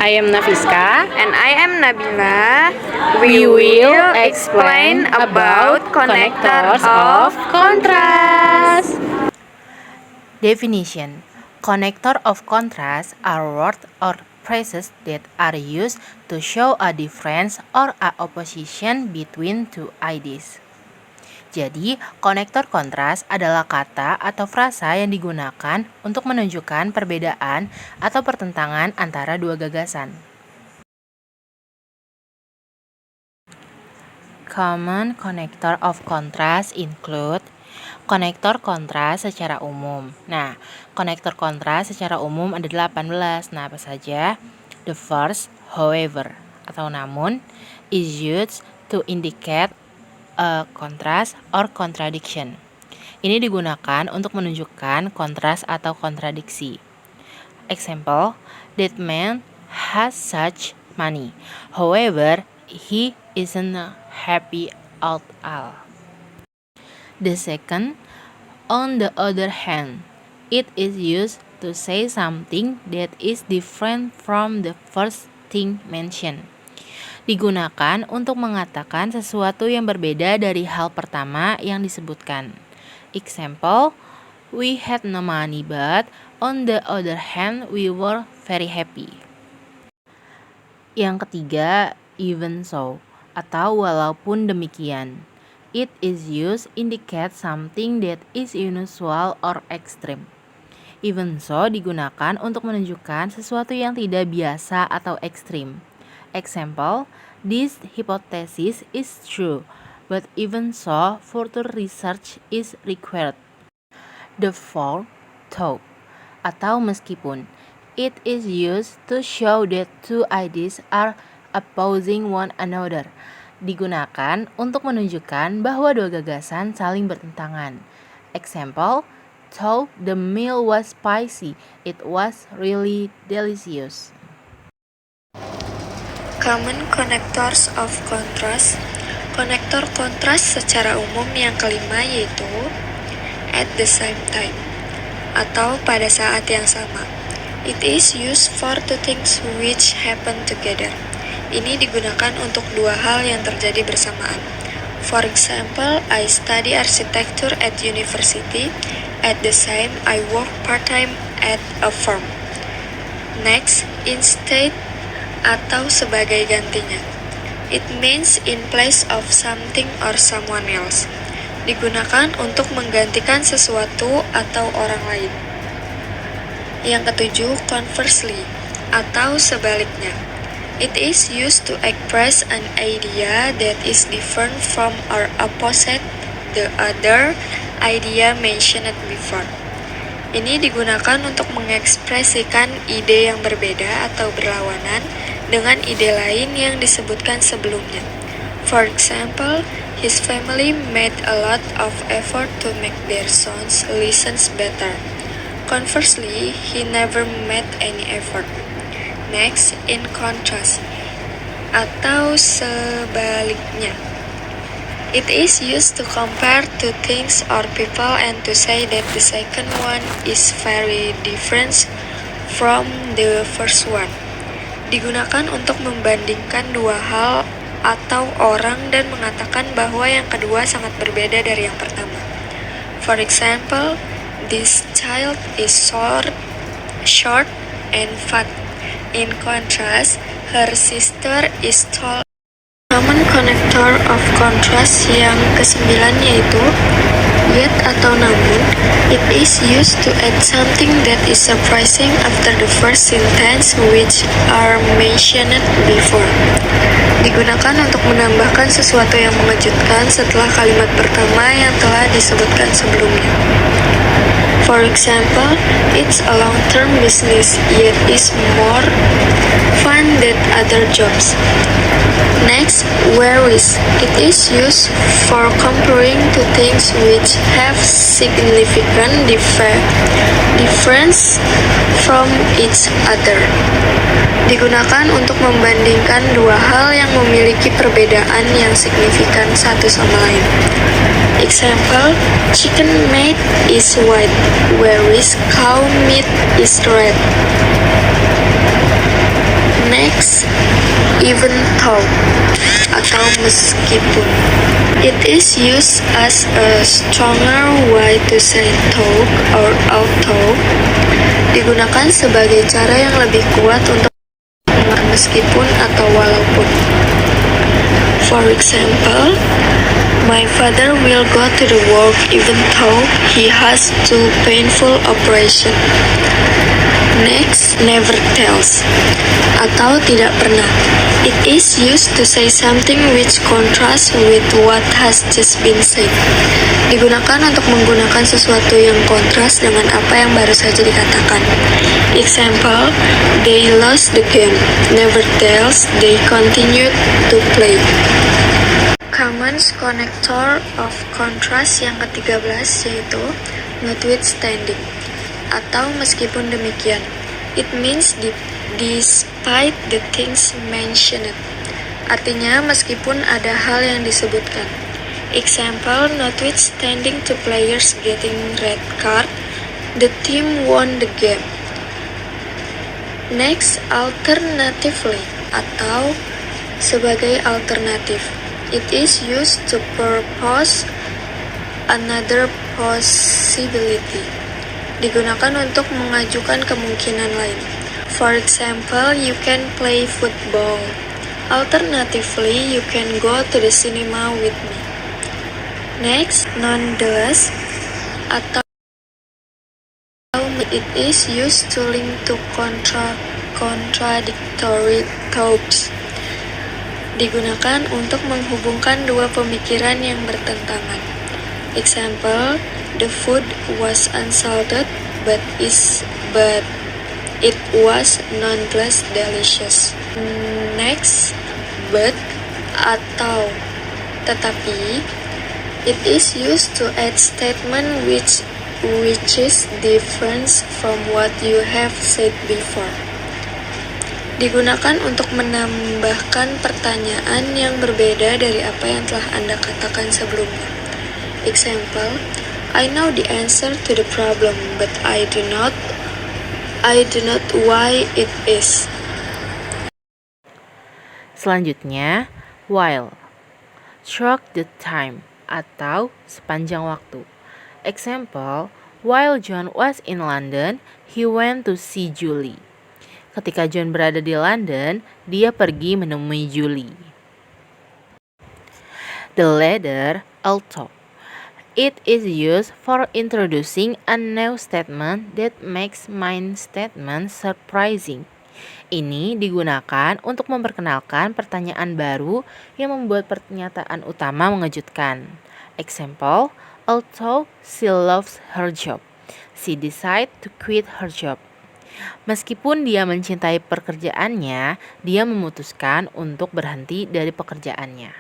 I am Nafiska. And I am Nabila. We will explain about connectors of contrast. Definition. Connector of contrast are words or phrases that are used to show a difference or a opposition between two ideas. Jadi, konektor kontras adalah kata atau frasa yang digunakan untuk menunjukkan perbedaan atau pertentangan antara dua gagasan. Common connector of contrast include konektor kontras secara umum. Nah, konektor kontras secara umum ada 18. Nah, apa saja? The first, however, atau namun, is used to indicate a contrast or contradiction. Ini digunakan untuk menunjukkan kontras atau kontradiksi. Example, that man has such money. However, he isn't happy at all. The second, on the other hand, it is used to say something that is different from the first thing mentioned. Digunakan untuk mengatakan sesuatu yang berbeda dari hal pertama yang disebutkan. Example, we had no money but on the other hand we were very happy. Yang ketiga, even so, atau walaupun demikian. It is used indicate something that is unusual or extreme. Even so digunakan untuk menunjukkan sesuatu yang tidak biasa atau ekstrim. Example, this hypothesis is true, but even so, further research is required. The fourth, though, atau meskipun. It is used to show that two ideas are opposing one another. Digunakan untuk menunjukkan bahwa dua gagasan saling bertentangan. Example, though the meal was spicy, it was really delicious. Common connectors of contrast. Konektor kontras secara umum yang kelima yaitu at the same time atau pada saat yang sama. It is used for two things which happen together. Ini digunakan untuk dua hal yang terjadi bersamaan. For example, I study architecture at university. At the same, I work part-time at a firm. Next, instead atau sebagai gantinya. It means in place of something or someone else. Digunakan untuk menggantikan sesuatu atau orang lain. Yang ketujuh, conversely atau sebaliknya. It is used to express an idea that is different from or opposite the other idea mentioned before. Ini digunakan untuk mengekspresikan ide yang berbeda atau berlawanan dengan ide lain yang disebutkan sebelumnya. For example, his family made a lot of effort to make their sons listen better. Conversely, he never made any effort. Next, in contrast atau sebaliknya. It is used to compare two things or people and to say that the second one is very different from the first one. Digunakan untuk membandingkan dua hal atau orang dan mengatakan bahwa yang kedua sangat berbeda dari yang pertama. For example, this child is short and fat. In contrast, her sister is tall. Common connector of contrast yang kesembilan yaitu yet atau namun. It is used to add something that is surprising after the first sentence which are mentioned before. Digunakan untuk menambahkan sesuatu yang mengejutkan setelah kalimat pertama yang telah disebutkan sebelumnya. For example, it's a long-term business yet is more fun than other jobs. Next, where is. It is used for comparing two things which have significant difference from each other. Digunakan untuk membandingkan dua hal yang memiliki perbedaan yang signifikan satu sama lain. Example, chicken meat is white, whereas cow meat is red. even though atau meskipun. It is used as a stronger way to say though or although. Digunakan sebagai cara yang lebih kuat untuk mengatakan meskipun atau walaupun. For example, my father will go to the work even though he has two painful operation. Next, never tells atau tidak pernah. It is used to say something which contrasts with what has just been said. Digunakan untuk menggunakan sesuatu yang kontras dengan apa yang baru saja dikatakan. Example, they lost the game. Never tells, they continued to play. Common connector of contrast yang ke-13 yaitu notwithstanding atau meskipun demikian. It means despite the things mentioned. Artinya meskipun ada hal yang disebutkan. Example, notwithstanding two players getting red card, the team won the game. Next, alternatively atau sebagai alternatif. It is used to propose another possibility. Digunakan untuk mengajukan kemungkinan lain. For example, you can play football. Alternatively, you can go to the cinema with me. Next, nonetheless atau it is used to link to contradictory thoughts. Digunakan untuk menghubungkan dua pemikiran yang bertentangan. Example, the food was unsalted but it was nonetheless delicious. Next, but atau tetapi, it is used to add statement which is different from what you have said before. Digunakan untuk menambahkan pertanyaan yang berbeda dari apa yang telah Anda katakan sebelumnya. Example, I know the answer to the problem, but I do not why it is. Selanjutnya, while. Throughout the time atau sepanjang waktu. Example, while John was in London, he went to see Julie. Ketika John berada di London, dia pergi menemui Julie. The letter although. It is used for introducing a new statement that makes main statement surprising. Ini digunakan untuk memperkenalkan pertanyaan baru yang membuat pernyataan utama mengejutkan. Example, although she loves her job, she decided to quit her job. Meskipun dia mencintai pekerjaannya, dia memutuskan untuk berhenti dari pekerjaannya.